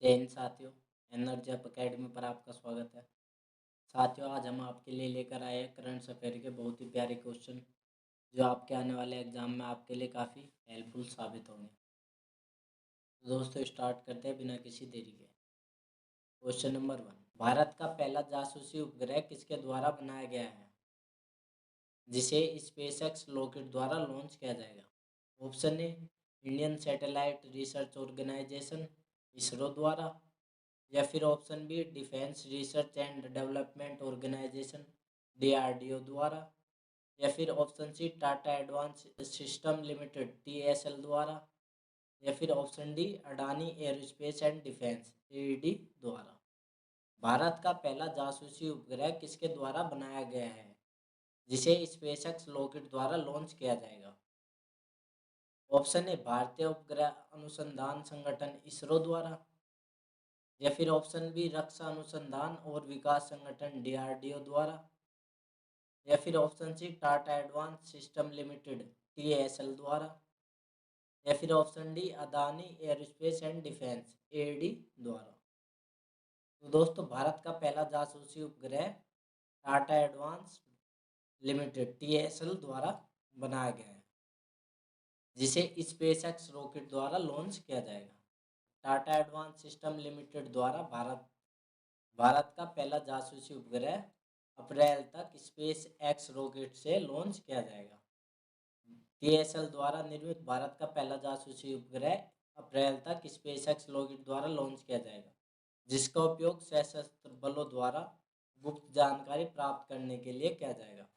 जय हिंद साथियों। Energy up academy पर आपका स्वागत है। साथियों, आज हम आपके लिए लेकर आए हैं करंट अफेयर के बहुत ही प्यारे क्वेश्चन जो आपके आने वाले एग्जाम में आपके लिए काफ़ी हेल्पफुल साबित होंगे। तो दोस्तों, स्टार्ट करते हैं बिना किसी देरी के। क्वेश्चन नंबर 1, भारत का पहला जासूसी उपग्रह किसके द्वारा बनाया गया है जिसे स्पेसएक्स रॉकेट द्वारा लॉन्च किया जाएगा? Option A, Indian Satellite Research Organisation ISRO द्वारा, या फिर option B, Defence Research and Development Organisation DRDO द्वारा, या फिर option C, Tata Advance System Limited TSL द्वारा, या फिर option D, Adani Aerospace and Defence AD द्वारा। भारत का पहला जासूसी उपग्रह किसके द्वारा बनाया गया है जिसे स्पेसएक्स रॉकेट द्वारा लॉन्च किया जाएगा? ऑप्शन ए, भारतीय उपग्रह अनुसंधान संगठन इसरो द्वारा, या फिर ऑप्शन बी, रक्षा अनुसंधान और विकास संगठन डीआरडीओ द्वारा, या फिर option C, Tata Advance System Limited TSL द्वारा, या फिर option D, Adani Aerospace and Defence AD द्वारा। तो दोस्तों, भारत का पहला जासूसी उपग्रह टाटा एडवांस लिमिटेड टीएसएल द्वारा बनाया गया है जिसे स्पेसएक्स रॉकेट द्वारा लॉन्च किया जाएगा। टाटा एडवांस सिस्टम लिमिटेड द्वारा भारत का पहला जासूसी उपग्रह अप्रैल तक स्पेस एक्स रॉकेट से लॉन्च किया जाएगा। टीएसएल द्वारा निर्मित भारत का पहला जासूसी उपग्रह अप्रैल तक स्पेस एक्स रॉकेट द्वारा लॉन्च किया जाएगा, जिसका उपयोग सशस्त्र बलों द्वारा गुप्त जानकारी प्राप्त करने के लिए किया जाएगा।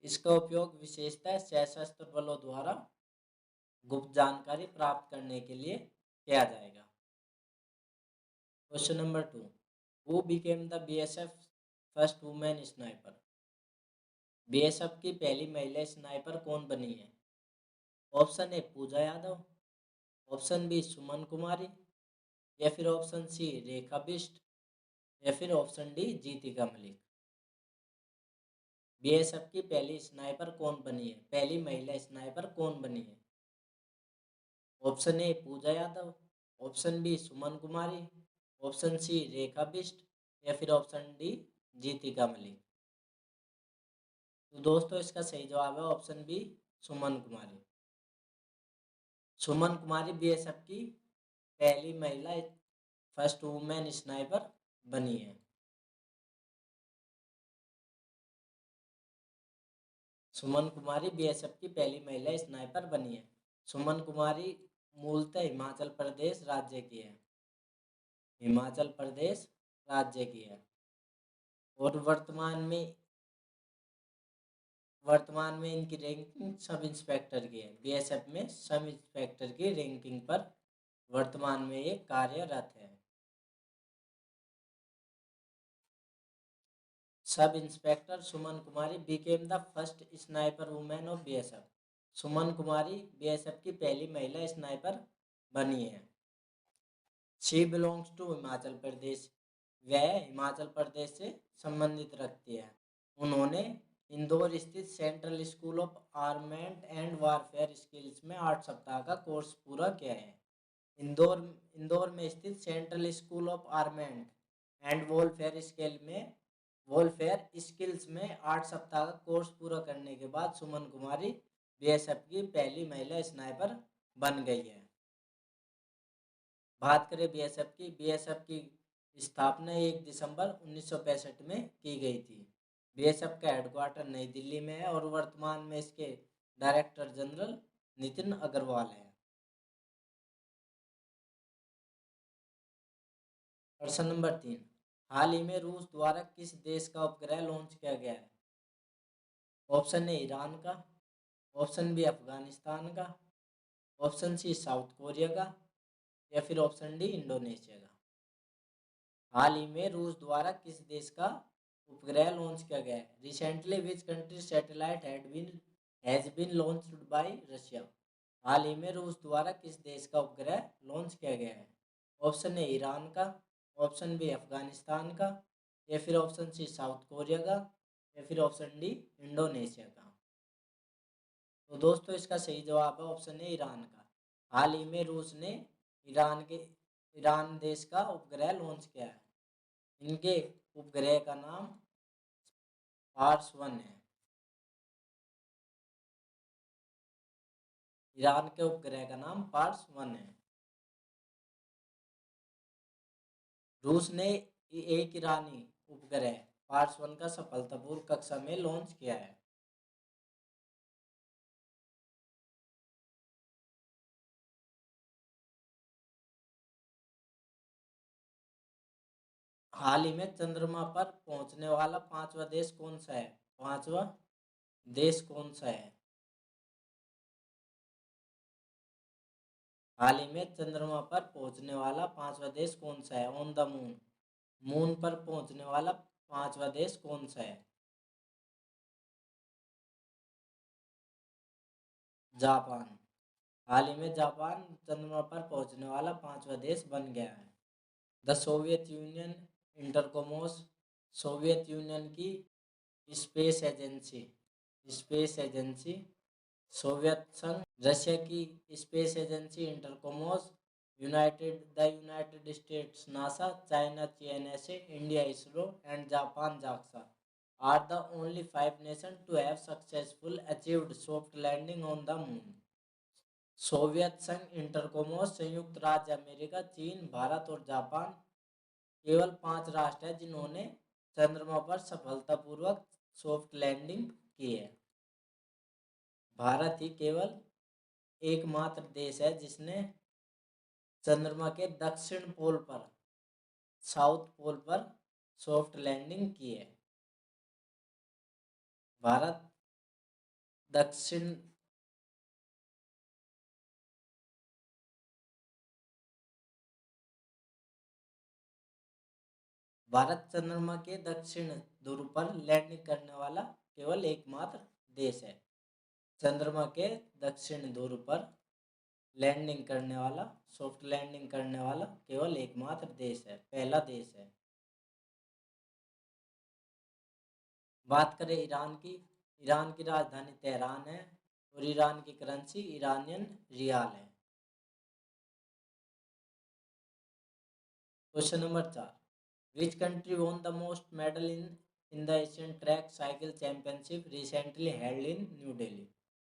इसका उपयोग विशेषतः सशस्त्र बलों द्वारा गुप्त जानकारी प्राप्त करने के लिए किया जाएगा। Question number 2, Who became the BSF first woman sniper? BSF की पहली महिला स्नाइपर कौन बनी है? Option A, Pooja Yadav, option B, Suman Kumari, या फिर ऑप्शन सी, रेखा बिष्ट, या फिर option D, Jeetika Malik. BSF की पहली स्नाइपर कौन बनी है, पहली महिला स्नाइपर कौन बनी है? Option A, Pooja Yadav, option B, Suman Kumari, option C, Rekha Bisht, या फिर ऑप्शन डी, जीतिका मलिक। तो दोस्तों, इसका सही जवाब है ऑप्शन बी, सुमन कुमारी। सुमन कुमारी बीएसएफ की पहली महिला फर्स्ट वुमेन स्नाइपर बनी है। सुमन कुमारी बीएसएफ की पहली महिला स्नाइपर बनी है। सुमन कुमारी मूलतः हिमाचल प्रदेश राज्य की है। हिमाचल प्रदेश राज्य की है और वर्तमान में इनकी रैंकिंग सब इंस्पेक्टर की है। बीएसएफ में सब इंस्पेक्टर की रैंकिंग पर वर्तमान में ये कार्यरत है। Sub inspector Suman Kumari became the first sniper women of BSF. Suman Kumari BSF की पहली महिला स्नाइपर बनी है। She belongs to Himachal Pradesh. वह हिमाचल प्रदेश से संबंधित रखती है। उन्होंने इंदौर स्थित central school of armament and warfare skills में 8 सप्ताह का कोर्स पूरा किया है। इंदौर में स्थित central school of armament and warfare skills में 8 सप्ताह का कोर्स पूरा करने के बाद सुमन कुमारी बीएसएफ की पहली महिला स्नाइपर बन गई है। बात करें बीएसएफ की स्थापना 1 दिसंबर 1965 में की गई थी। बीएसएफ का हेडक्वार्टर नई दिल्ली में है और वर्तमान में इसके डायरेक्टर जनरल नितिन अग्रवाल है। प्रश्न नंबर 3, हाल ही में रूस द्वारा किस देश का उपग्रह लॉन्च किया गया है? ऑप्शन ए, ईरान का, ऑप्शन बी, अफगानिस्तान का, ऑप्शन सी, साउथ कोरिया का, या फिर ऑप्शन डी, इंडोनेशिया का। हाल ही में रूस द्वारा किस देश का उपग्रह लॉन्च किया गया है? Recently which country satellite has been launched by Russia. हाल ही में रूस द्वारा किस देश का उपग्रह लॉन्च किया गया है? ऑप्शन ए, ईरान का, ऑप्शन बी, अफगानिस्तान का, या फिर ऑप्शन सी, साउथ कोरिया का, या फिर ऑप्शन डी, इंडोनेशिया का। तो दोस्तों, इसका सही जवाब है ऑप्शन ए, ईरान का। हाल ही में रूस ने ईरान के ईरान देश का उपग्रह लॉन्च किया है। इनके उपग्रह का नाम पार्स 1 है। ईरान के उपग्रह का नाम पार्स 1 है। रूस ने एक ईरानी उपग्रह पार्स 1 का सफलतापूर्वक कक्षा में लॉन्च किया है। हाल ही में चंद्रमा पर पहुंचने वाला पांचवा देश कौन सा है? पांचवा देश कौन सा है? हाल ही में चंद्रमा पर पहुंचने वाला पांचवा देश कौन सा है? ऑन द मून, मून पर पहुंचने वाला पांचवा देश कौन सा है? जापान। हाल ही में जापान चंद्रमा पर पहुंचने वाला पांचवा देश बन गया है। The Soviet Union Intercosmos, Soviet Union की space agency, space agency Soviet संघ, रशिया की space agency Intercosmos, United States NASA, China CNSA, India ISRO and Japan JAXA are the only 5 nation to have successful achieved soft landing on the moon. Soviet संघ, Intercosmos, संयुक्त राज्य America, चीन, भारत और Japan केवल 5 राष्ट्र हैं जिन्होंने चंद्रमा पर सफलतापूर्वक सॉफ्ट लैंडिंग की है। भारत ही केवल एकमात्र देश है जिसने चंद्रमा के दक्षिण पोल पर, साउथ पोल पर सॉफ्ट लैंडिंग की है। भारत दक्षिण भारत चंद्रमा के दक्षिण ध्रुव पर लैंडिंग करने वाला केवल एकमात्र देश है। चंद्रमा के दक्षिण ध्रुव पर लैंडिंग करने वाला, सॉफ्ट लैंडिंग करने वाला केवल एकमात्र देश है, पहला देश है। बात करें ईरान की, ईरान की राजधानी तेहरान है और ईरान की करेंसी ईरानियन रियाल है। Question number 4, which country won the most medal in the Asian Track Cycle Championship recently held in New Delhi?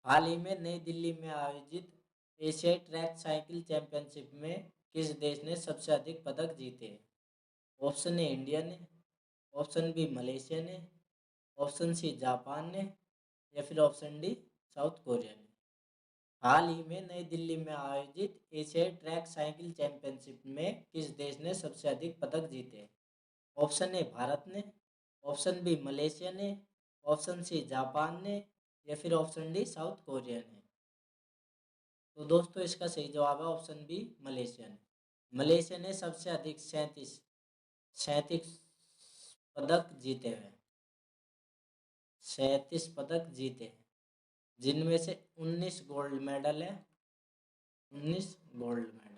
हाल ही में नई दिल्ली में आयोजित एशियाई ट्रैक साइकिल चैंपियनशिप में किस देश ने सबसे अधिक पदक जीते? ऑप्शन ए इंडिया ने, ऑप्शन बी मलेशिया ने, ऑप्शन सी जापान ने या फिर ऑप्शन डी साउथ कोरिया ने। हाल ही में नई दिल्ली में आयोजित एशियाई ट्रैक साइकिल चैंपियनशिप में किस देश ने सबसे अधिक पदक जीते? ऑप्शन ए भारत ने, ऑप्शन बी मलेशिया ने, ऑप्शन सी जापान ने या फिर ऑप्शन डी साउथ कोरिया ने। तो दोस्तों इसका सही जवाब है ऑप्शन बी मलेशिया ने। मलेशिया ने सबसे अधिक 37 पदक जीते हैं, 37 पदक जीते हैं, जिनमें से 19 गोल्ड मेडल है, 19 गोल्ड मेडल।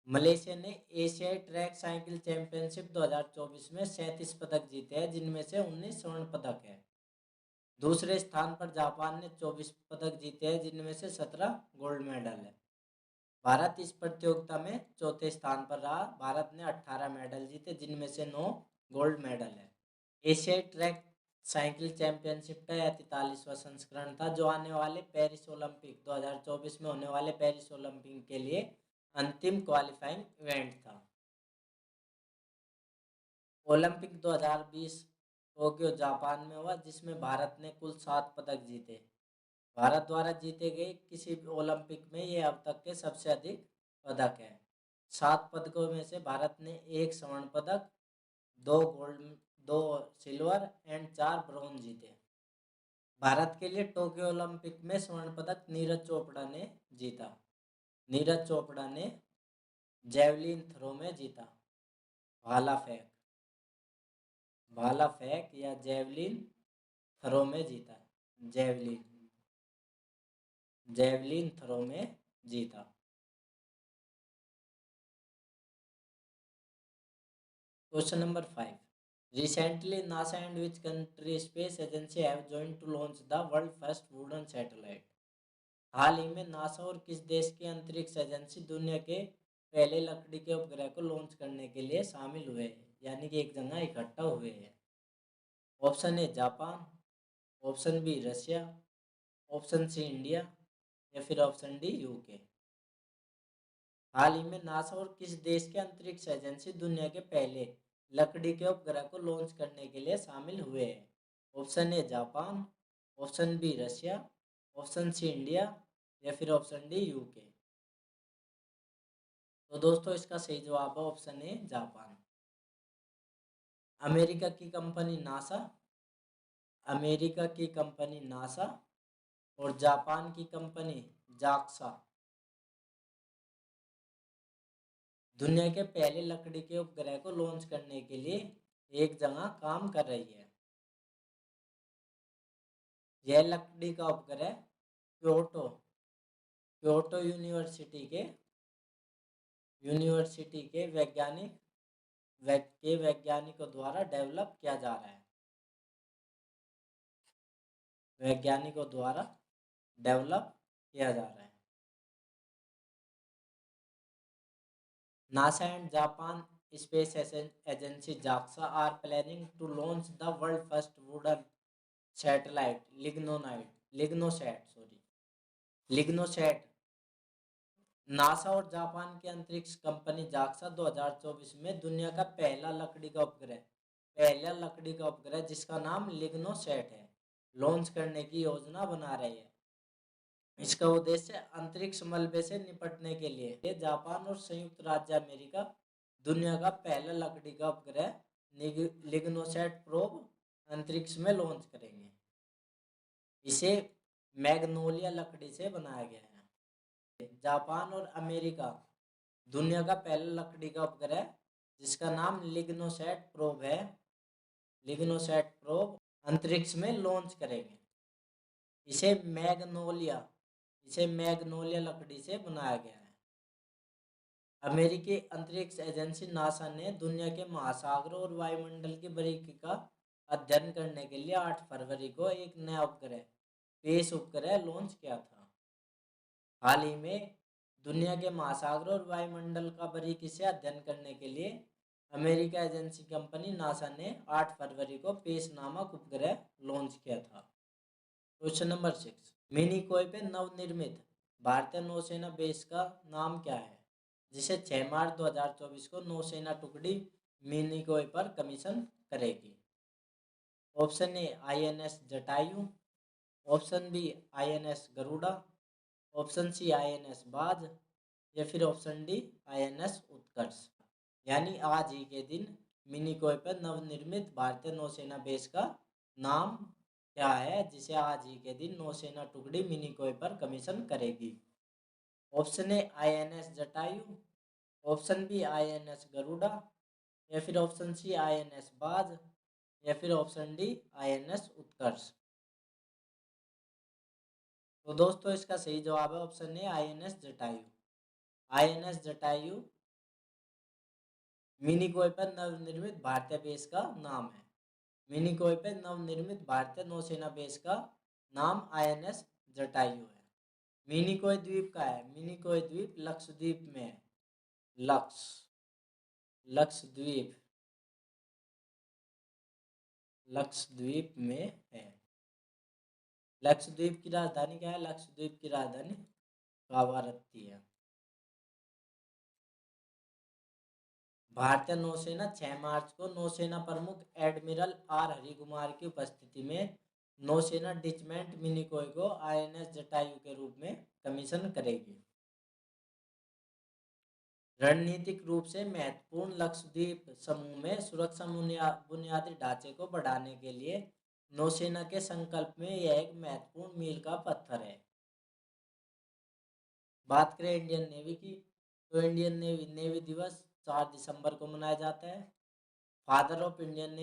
मलेशिया ने एशियाई ट्रैक साइकिल चैंपियनशिप 2024 में 37 पदक जीते हैं, जिनमें से 19 स्वर्ण पदक है। दूसरे स्थान पर जापान ने 24 पदक जीते हैं, जिनमें से 17 गोल्ड मेडल है। भारत इस प्रतियोगिता में चौथे स्थान पर रहा। भारत ने 18 मेडल जीते, जिनमें से 9 गोल्ड मेडल है। एशियाई ट्रैक साइकिल चैंपियनशिप का यह 43वां संस्करण था, जो आने वाले पेरिस ओलंपिक 2024 में होने वाले पेरिस ओलंपिक के लिए अंतिम क्वालिफाइंग इवेंट था। ओलंपिक 2020 टोक्यो जापान में हुआ, जिसमें भारत ने कुल 7 पदक जीते। भारत द्वारा जीते गए किसी भी ओलंपिक में ये अब तक के सबसे अधिक पदक है। 7 पदकों में से भारत ने 1 स्वर्ण पदक, 2 गोल्ड, 2 सिल्वर एंड 4 ब्रॉन्ज जीते। भारत के लिए टोक्यो ओलंपिक में स्वर्ण पदक नीरज चोपड़ा ने जीता। नीरज चोपड़ा ने जेवलिन थ्रो में जीता, भाला फेंक, भाला फेंक या जेवलिन थ्रो में जीता, जेवलिन, जेवलिन थ्रो में जीता। Question number 5, recently NASA and which country space agency have joined to launch the world first wooden satellite? हाल ही में नासा और किस देश की अंतरिक्ष एजेंसी दुनिया के पहले लकड़ी के उपग्रह को लॉन्च करने के लिए शामिल हुए हैं, यानी कि एक जगह इकट्ठा हुए हैं? Option A Japan, option B Russia, option C India या फिर ऑप्शन डी यूके। हाल ही में नासा और किस देश के अंतरिक्ष एजेंसी दुनिया के पहले लकड़ी के उपग्रह को लॉन्च करने के लिए शामिल हुए हैं? Option A Japan, option B Russia, option C India या फिर ऑप्शन डी यूके। तो दोस्तों इसका सही जवाब है ऑप्शन ए जापान। अमेरिका की कंपनी नासा, अमेरिका की कंपनी नासा और जापान की कंपनी जाक्सा दुनिया के पहले लकड़ी के उपग्रह को लॉन्च करने के लिए एक जगह काम कर रही है। यह लकड़ी का उपग्रह क्योटो क्योटो यूनिवर्सिटी के वैज्ञानिकों द्वारा डेवलप किया जा रहा है। वैज्ञानिकों द्वारा डेवलप किया जा रहा है। NASA and Japan Space Agency JAXA are planning to launch the world first wooden satellite LignoSat। NASA और जापान की अंतरिक्ष कंपनी जाक्सा 2024 में दुनिया का पहला लकड़ी का उपग्रह जिसका नाम लिग्नोसैट है, लॉन्च करने की योजना बना रही है। इसका उद्देश्य अंतरिक्ष मलबे से निपटने के लिए जापान और संयुक्त राज्य अमेरिका दुनिया का पहला लकड़ी का उपग्रह लिग्नोसैट प्रोब अंतरिक्ष में लॉन्च करेंगे। इसे मैग्नोलिया लकड़ी से बनाया गया है। जापान और अमेरिका दुनिया का पहला लकड़ी का उपग्रह जिसका नाम लिग्नोसैट प्रोब अंतरिक्ष में लॉन्च करेंगे। इसे मैग्नोलिया लकड़ी से बनाया गया है। अमेरिकी अंतरिक्ष एजेंसी नासा ने दुनिया के महासागरों और वायुमंडल की बारीकी का अध्ययन करने के लिए 8 फरवरी को एक नया उपग्रह लॉन्च किया था। हाल ही में दुनिया के महासागरों और वायुमंडल का बारीकी से अध्ययन करने के लिए अमेरिका एजेंसी कंपनी नासा ने 8 फरवरी को पेस नामक उपग्रह लॉन्च किया था। क्वेश्चन नंबर 6, मिनिकोय पे नवनिर्मित भारतीय नौसेना बेस का नाम क्या है, जिसे 6 मार्च 2024 को नौसेना टुकड़ी मिनिकोय पर कमीशन करेगी? Option A INS Jatayu, option B INS Garuda, option C INS Baaz या फिर ऑप्शन डी INS उत्कर्ष। यानी आज ही के दिन मिनिकोय पर नवनिर्मित भारतीय नौसेना बेस का नाम क्या है, जिसे आज ही के दिन नौसेना टुकड़ी मिनिकोय पर कमीशन करेगी? Option A INS Jatayu, option B INS Garuda या फिर ऑप्शन सी INS बाज या फिर ऑप्शन डी INS उत्कर्ष। तो दोस्तों इसका सही जवाब है option A INS Jatayu. INS Jatayu Minicoy पर नवनिर्मित भारतीय बेस का नाम है। मिनिकोय पर नवनिर्मित भारतीय नौसेना बेस का नाम INS जटायु है। मिनिकोय द्वीप का है, मिनिकोय द्वीप लक्षद्वीप में है। लक्षद्वीप में है। लक्षद्वीप की राजधानी क्या है? लक्षद्वीप की राजधानी कावारत्ती है। भारतीय नौसेना 6 मार्च को नौसेना प्रमुख एडमिरल R हरिकुमार की उपस्थिति में नौसेना डिचमेंट मिनिकोय को INS जटायु के रूप में कमीशन करेगी। रणनीतिक रूप से महत्वपूर्ण लक्षद्वीप समूह में सुरक्षा बुनियादी ढांचे को बढ़ाने के लिए नौसेना के संकल्प में यह एक महत्वपूर्ण मील का पत्थर है। बात करें इंडियन नेवी की, तो इंडियन नेवी दिवस 4 दिसंबर को मनाया जाता है। फादर ऑफ इंडियन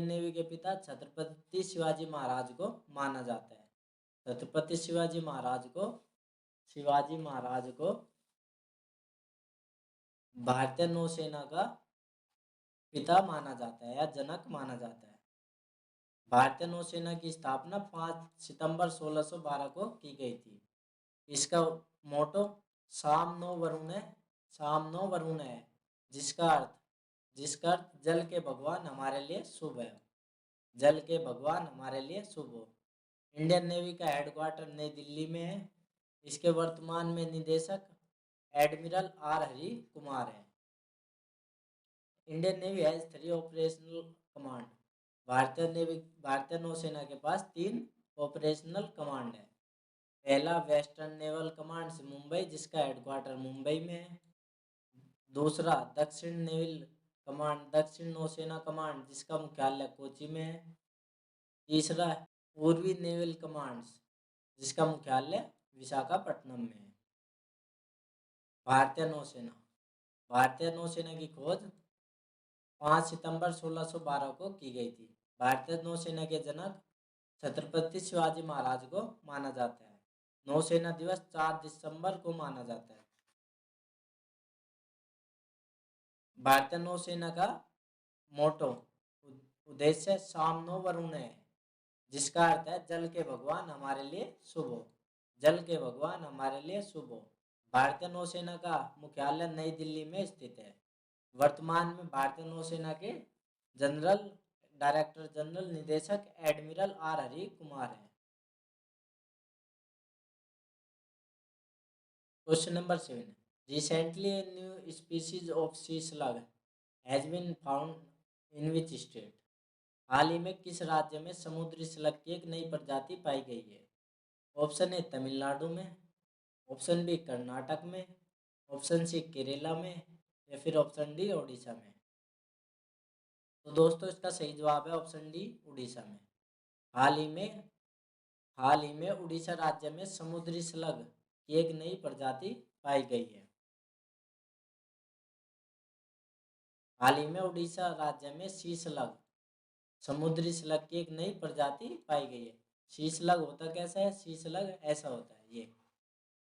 नेवी के पिता छत्रपति शिवाजी महाराज को माना जाता है। छत्रपति शिवाजी महाराज को भारतीय नौसेना का पिता माना जाता है या जनक माना जाता है। भारतीय नौसेना की स्थापना 5 सितंबर 1612 को की गई थी। इसका मोटो साम नो वरुण है, जिसका अर्थ जल के भगवान हमारे लिए शुभ है, जल के भगवान हमारे लिए शुभ हो। इंडियन नेवी का हेडक्वार्टर नई दिल्ली में है। इसके वर्तमान में निदेशक एडमिरल आर हरि कुमार है। Indian navy has 3 operational command. भारतीय नौसेना के पास 3 ऑपरेशनल कमांड है। पहला वेस्टर्न नेवल कमांड मुंबई, जिसका हेडक्वार्टर मुंबई में है। दूसरा दक्षिण नौसेना कमांड, जिसका मुख्यालय कोची में है। तीसरा पूर्वी नेवल कमांड, जिसका मुख्यालय विशाखापट्टनम में है। भारतीय नौसेना की खोज 5 सितंबर 1612 को की गई थी। भारतीय नौसेना के जनक छत्रपति शिवाजी महाराज को माना जाता है। नौसेना दिवस 4 दिसंबर को माना जाता है। भारतीय नौसेना का मोटो उद्देश्य साम नो वरुण है, जिसका अर्थ है जल के भगवान हमारे लिए शुभ हो, जल के भगवान हमारे लिए शुभ हो। भारतीय नौसेना का मुख्यालय नई दिल्ली में स्थित है। वर्तमान में भारतीय नौसेना के डायरेक्टर जनरल निदेशक एडमिरल आर हरि कुमार है। Question number 7, recently a new species of sea slug has been found in which state? हाल ही में किस राज्य में समुद्री स्लग की एक नई प्रजाति पाई गई है? ऑप्शन ए तमिलनाडु में, ऑप्शन बी कर्नाटक में, ऑप्शन सी केरला में, या फिर ऑप्शन डी उड़ीसा में। तो दोस्तों इसका सही जवाब है ऑप्शन डी उड़ीसा में। हाल ही में उड़ीसा राज्य में समुद्री स्लग की एक नई प्रजाति पाई गई है। हाल ही में उड़ीसा राज्य में सी स्लग, समुद्री स्लग की एक नई प्रजाति पाई गई है। सी स्लग होता कैसा है? सी स्लग ऐसा होता है, ये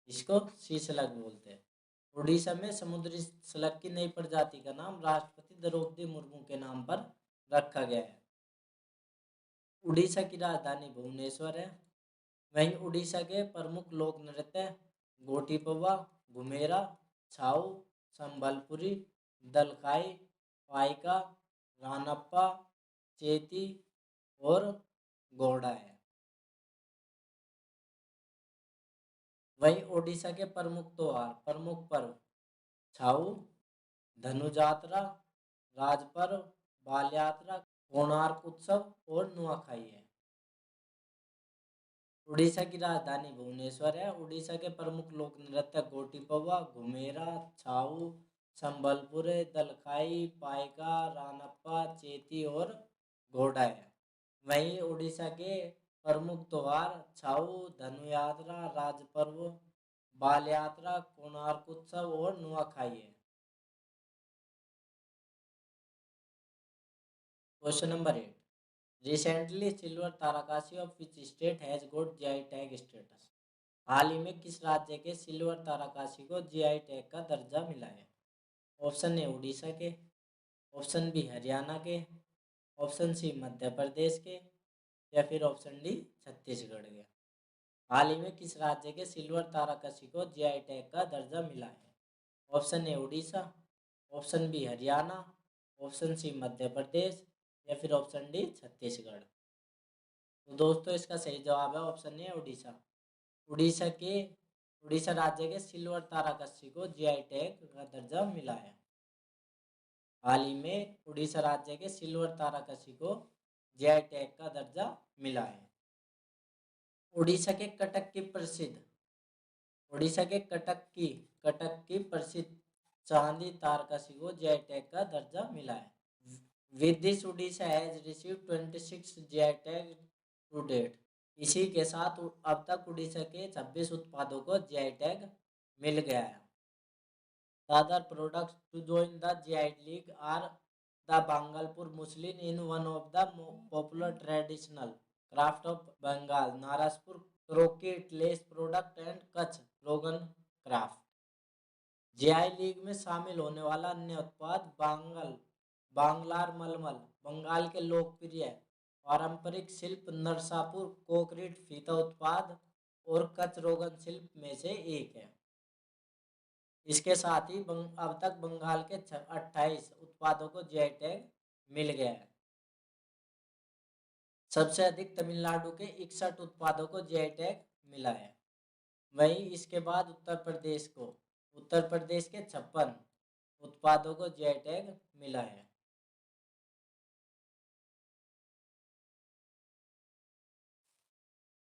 इसको सी स्लग बोलते हैं। उड़ीसा में समुद्री स्लग की नई प्रजाति का नाम राष्ट्रपति द्रौपदी मुर्मू के नाम पर रखा गया है। उड़ीसा की राजधानी भुवनेश्वर है। वहीं उड़ीसा के प्रमुख लोक नृत्य गोटी पौवा, घुमेरा, छाऊ, संबलपुरी, दलखाई, पाइका, रानप्पा, चेती और घोड़ा है। वहीं ओडिशा के प्रमुख पर्व छाऊ, धनु यात्रा, राज पर्व, बाल यात्रा, कोणार्क उत्सव और नुआखाई है। उड़ीसा की राजधानी भुवनेश्वर है। उड़ीसा के प्रमुख लोक नृत्य गोटी पौवा, घुमेरा, छाऊ, संबलपुर, दलखाई, पाइका, रानप्पा, चेती और घोड़ा है। वहीं उड़ीसा के प्रमुख त्योहार छाऊ, धनु यात्रा, राज पर्व, बाल यात्रा, कोणार्क उत्सव और नुआखाई है। Question number 8, recently silver Tarakasi of which state has got GI tag status? हाल ही में किस राज्य के सिल्वर तारकासी को जीआई टैग का दर्जा मिला है? ऑप्शन ए उड़ीसा के, ऑप्शन बी हरियाणा के, ऑप्शन सी मध्य प्रदेश के, या फिर ऑप्शन डी छत्तीसगढ़ के। हाल ही में किस राज्य के सिल्वर तारकसी को जीआई टैग का दर्जा मिला है? Option A Orissa, option B Haryana, option C Madhya Pradesh, या फिर ऑप्शन डी छत्तीसगढ़। तो दोस्तों इसका सही जवाब है ऑप्शन ए उड़ीसा। उड़ीसा राज्य के सिल्वर तारकसी को जीआई टैग का दर्जा मिला है। हाल ही में उड़ीसा राज्य के सिल्वर तारकसी को जीआई टैग का दर्जा मिला है। उड़ीसा के कटक की प्रसिद्ध चांदी तारकसी को जीआई टैग का दर्जा मिला है। With this Orissa has received 26 GI tag to date. इसी के साथ अब तक उड़ीसा के 26 उत्पादों को जीआई टैग मिल गया है। The other products to join the GI League are the Bhangalpur muslin in one of the popular traditional craft of Bengal, Naraspur crochet lace product and Kutch rogan craft। GI league में शामिल होने वाला अन्य उत्पाद बांग्लार मलमल, बंगाल के लोकप्रिय पारंपरिक शिल्प नरसापुर कोकरीट फीता उत्पाद और कच रोगन शिल्प में से एक है। इसके साथ ही अब तक बंगाल के 28 उत्पादों को जीआई टैग मिल गया है। सबसे अधिक तमिलनाडु के 61 उत्पादों को जीआई टैग मिला है। वहीं इसके बाद उत्तर प्रदेश के 56 उत्पादों को जीआई टैग मिला है।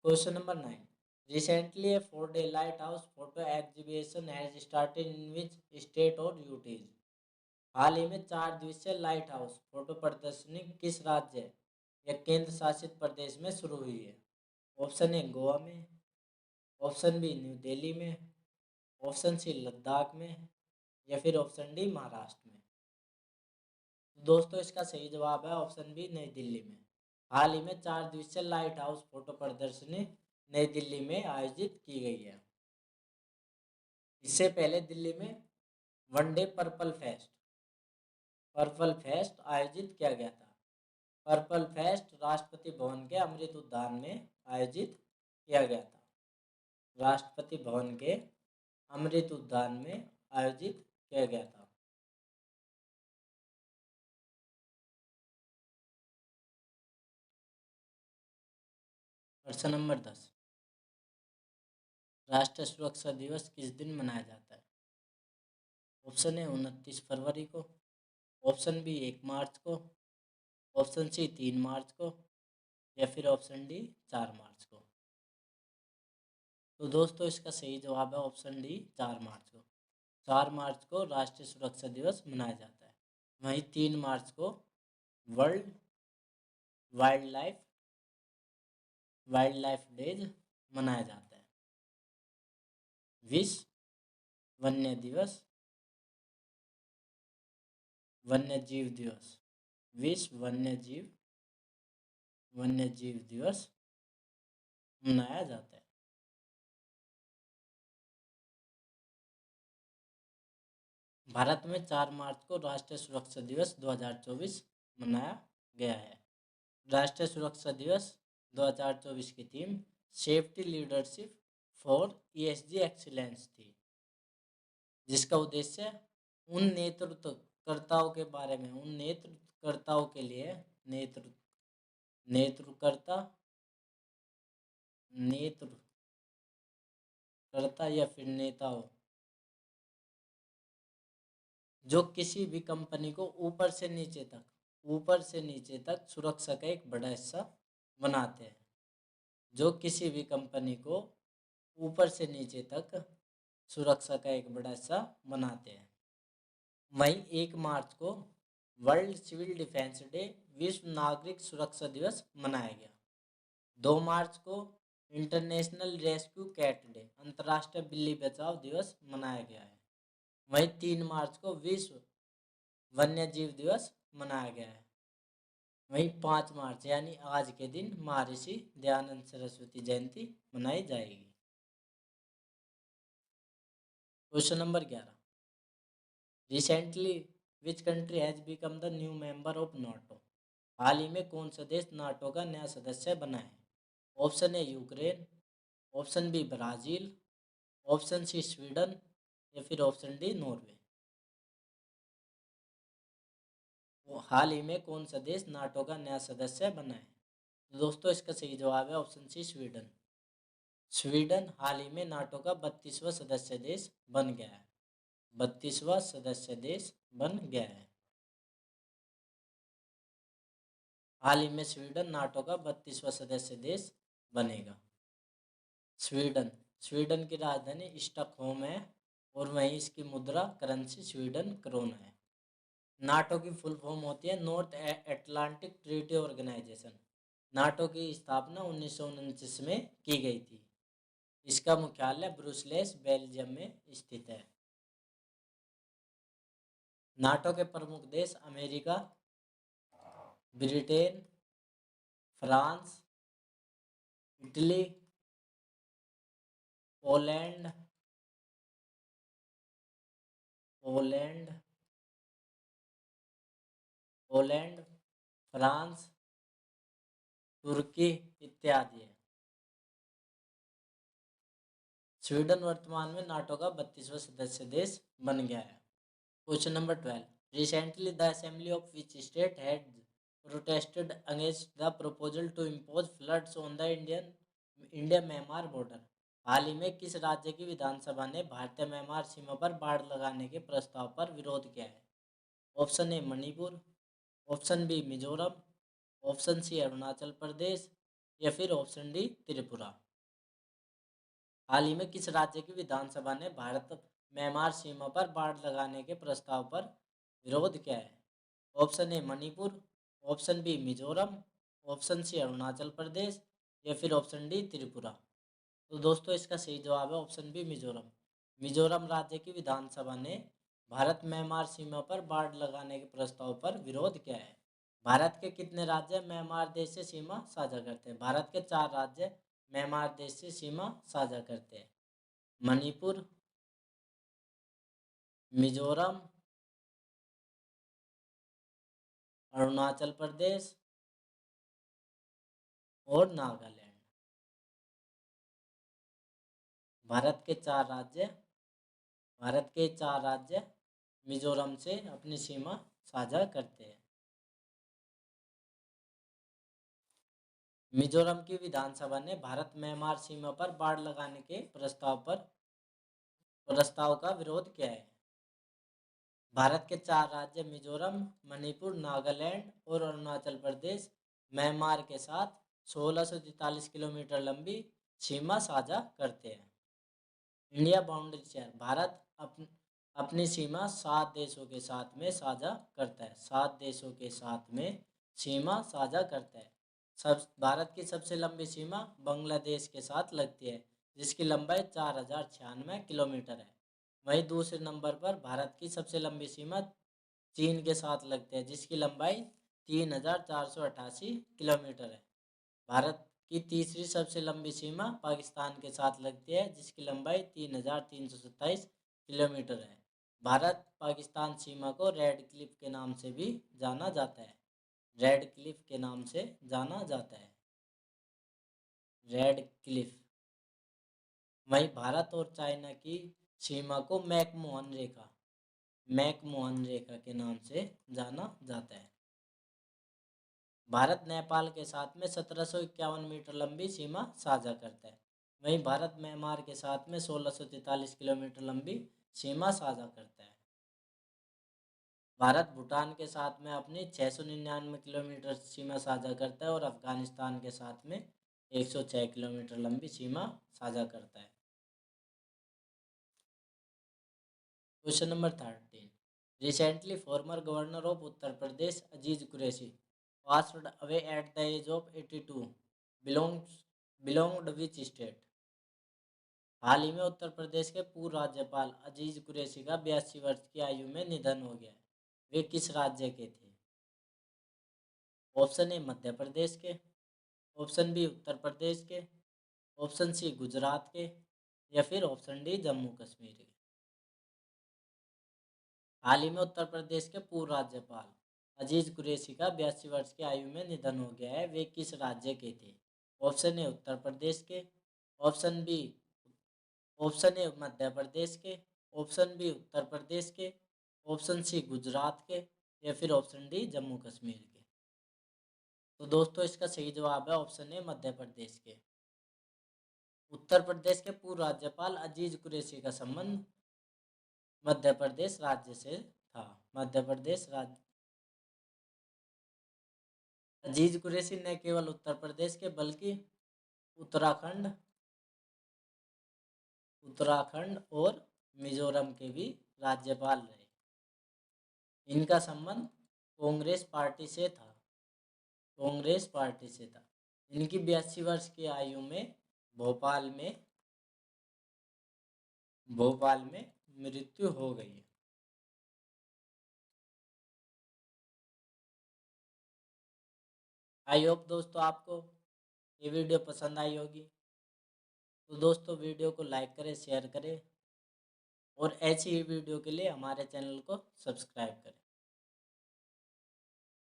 Question number 9। Recently, a 4-day lighthouse photo exhibition has started in which state or UTs? हाल ही में 4 दिवसीय लाइट हाउस फोटो प्रदर्शनी किस राज्य या केंद्र शासित प्रदेश में शुरू हुई है? ऑप्शन ए गोवा में, ऑप्शन बी न्यू दिल्ली में, ऑप्शन सी लद्दाख में, या फिर ऑप्शन डी महाराष्ट्र में। तो दोस्तों इसका सही जवाब है ऑप्शन बी नई दिल्ली में। हाल ही में 4 दिवसीय लाइट हाउस फोटो प्रदर्शनी नई दिल्ली में आयोजित की गई है। इससे पहले दिल्ली में वनडे पर्पल फेस्ट आयोजित किया गया था। पर्पल फेस्ट राष्ट्रपति भवन के अमृत उद्यान में आयोजित किया गया था। राष्ट्रपति भवन के अमृत उद्यान में आयोजित किया गया था। प्रश्न नंबर 10। राष्ट्रीय सुरक्षा दिवस किस दिन मनाया जाता है? ऑप्शन ए 29 फरवरी को, ऑप्शन बी 1 मार्च को, ऑप्शन सी 3 मार्च को, या फिर ऑप्शन डी 4 मार्च को। तो दोस्तों इसका सही जवाब है ऑप्शन डी 4 मार्च को। 4 मार्च को राष्ट्रीय सुरक्षा दिवस मनाया जाता है। वहीं 3 मार्च को वर्ल्ड वाइल्ड लाइफ डेज मनाया जाता है। विश्व वन्य जीव दिवस, विश्व वन्य जीव दिवस मनाया जाता है। भारत में 4 मार्च को राष्ट्रीय सुरक्षा दिवस 2024 मनाया गया है। राष्ट्रीय सुरक्षा दिवस 2024 की theme safety leadership for ESG excellence थी, जिसका उद्देश्य उन नेतृत्वकर्ताओं के बारे में नेतृत्वकर्ताओं के लिए नेतृत्वकर्ता या फिर नेताओं जो किसी भी कंपनी को ऊपर से नीचे तक सुरक्षा का एक बड़ा हिस्सा बनाते हैं। जो किसी भी कंपनी को ऊपर से नीचे तक सुरक्षा का एक बड़ा हिस्सा बनाते हैं। वहीं 1 मार्च को वर्ल्ड सिविल डिफेंस डे विश्व नागरिक सुरक्षा दिवस मनाया गया। 2 मार्च को इंटरनेशनल रेस्क्यू कैट डे अंतर्राष्ट्रीय बिल्ली बचाओ दिवस मनाया गया है। वहीं 3 मार्च को विश्व वन्य जीव दिवस मनाया गया है। वहीं 5 मार्च यानी आज के दिन महर्षि दयानंद सरस्वती जयंती मनाई जाएगी। Question number 11। Recently which country has become the new member of NATO? हाल ही में कौन सा देश नाटो का नया सदस्य बना है? Option A Ukraine, option B Brazil, option C Sweden, या फिर ऑप्शन डी नॉर्वे। हाल ही में कौन सा देश नाटो का नया सदस्य बना है? तो दोस्तों इसका सही जवाब है ऑप्शन सी स्वीडन। स्वीडन हाल ही में नाटो का 32वां सदस्य देश बन गया है। 32वां सदस्य देश बन गया है। हाल ही में स्वीडन नाटो का 32वां सदस्य देश बनेगा। स्वीडन की राजधानी स्टॉकहोम है और वहीं इसकी मुद्रा करेंसी स्वीडन क्रोन है। नाटो की फुल फॉर्म होती है North Atlantic Treaty Organisation. NATO की स्थापना 1929 में की गई थी। इसका मुख्यालय ब्रुसेल्स बेल्जियम में स्थित है। नाटो के प्रमुख देश America, Britain, France, Italy, Poland, France, तुर्की इत्यादि है। स्वीडन वर्तमान में नाटो का 32वां सदस्य देश बन गया है। Question number 12। Recently the assembly of which state had protested against the proposal to impose floods on the India Myanmar border. हाल ही में किस राज्य की विधानसभा ने भारतीय म्यांमार सीमा पर बाढ़ लगाने के प्रस्ताव पर विरोध किया है? Option A Manipur, option B Mizoram, option C Arunachal Pradesh या फिर ऑप्शन डी त्रिपुरा। हाल ही में किस राज्य की विधानसभा ने भारत म्यांमार सीमा पर बाढ़ लगाने के प्रस्ताव पर विरोध किया है? Option A Manipur, option B Mizoram, option C Arunachal Pradesh या फिर ऑप्शन डी त्रिपुरा। तो दोस्तों इसका सही जवाब है ऑप्शन बी मिजोरम। मिजोरम राज्य की विधानसभा ने भारत म्यांमार सीमा पर बाढ़ लगाने के प्रस्ताव पर विरोध किया है। भारत के कितने राज्य म्यांमार देश से सीमा साझा करते हैं? भारत के 4 राज्य म्यांमार देश से सीमा साझा करते हैं। मणिपुर, मिजोरम, अरुणाचल प्रदेश और नागालैंड। भारत के 4 राज्य मिजोरम से अपनी सीमा साझा करते हैं। मिजोरम की विधानसभा ने भारत म्यांमार सीमा पर बाढ़ लगाने के प्रस्ताव का विरोध किया है। भारत के 4 राज्य मिजोरम, मणिपुर, नागालैंड और अरुणाचल प्रदेश म्यांमार के साथ 1643 किलोमीटर लंबी सीमा साझा करते हैं। India boundary share. भारत अपनी सीमा 7 देशों के साथ में साझा करता है। 7 देशों के साथ में सीमा साझा करता है। भारत की सबसे लंबी सीमा बांग्लादेश के साथ लगती है, जिसकी लंबाई 4096 किलोमीटर है। वहीं दूसरे नंबर पर भारत की सबसे लंबी सीमा चीन के साथ लगती है, जिसकी लंबाई 3488 किलोमीटर है। भारत की तीसरी सबसे लंबी सीमा पाकिस्तान के साथ लगती है, जिसकी लंबाई 3327 किलोमीटर है। भारत पाकिस्तान सीमा को रेड क्लिफ के नाम से भी जाना जाता है। रेड क्लिफ के नाम से जाना जाता है। Red Cliff. वहीं भारत और चाइना की सीमा को मैकमोहन रेखा के नाम से जाना जाता है। भारत नेपाल के साथ में 1751 मीटर लंबी सीमा साझा करता है। वहीं भारत म्यांमार के साथ में 1643 किलोमीटर लंबी सीमा साझा करता है। भारत भूटान के साथ में अपनी 699 किलोमीटर सीमा साझा करता है और अफगानिस्तान के साथ में 106 किलोमीटर लंबी सीमा साझा करता है। Question number 13। Recently former governor of Uttar Pradesh Aziz Qureshi passed away at the age of 82 belonged which state? हाल ही में उत्तर प्रदेश के पूर्व राज्यपाल अजीज कुरैशी का 82 वर्ष की आयु में निधन हो गया। वे किस राज्य के थे? ऑप्शन ए मध्य प्रदेश के, ऑप्शन बी उत्तर प्रदेश के, ऑप्शन सी गुजरात के या फिर ऑप्शन डी जम्मू कश्मीर के। हाल ही में उत्तर प्रदेश के पूर्व राज्यपाल अजीज कुरैशी का 82 वर्ष की आयु में निधन हो गया है। वे किस राज्य के थे? ऑप्शन ए उत्तर प्रदेश के, ऑप्शन ए मध्य प्रदेश के, ऑप्शन बी उत्तर प्रदेश के, ऑप्शन सी गुजरात के या फिर ऑप्शन डी जम्मू कश्मीर के। तो दोस्तों इसका सही जवाब है ऑप्शन ए मध्य प्रदेश के। उत्तर प्रदेश के पूर्व राज्यपाल अजीज कुरैशी का संबंध मध्य प्रदेश राज्य से था। मध्य प्रदेश राज्य। अजीज कुरैशी न केवल उत्तर प्रदेश के बल्कि उत्तराखंड और मिजोरम के भी राज्यपाल रहे। इनका संबंध कांग्रेस पार्टी से था। इनकी 82 वर्ष की आयु में भोपाल में मृत्यु हो गई है। आई होप दोस्तों आपको ये वीडियो पसंद आई होगी। तो दोस्तों वीडियो को लाइक करें, शेयर करें और ऐसी ही वीडियो के लिए हमारे चैनल को सब्सक्राइब करें।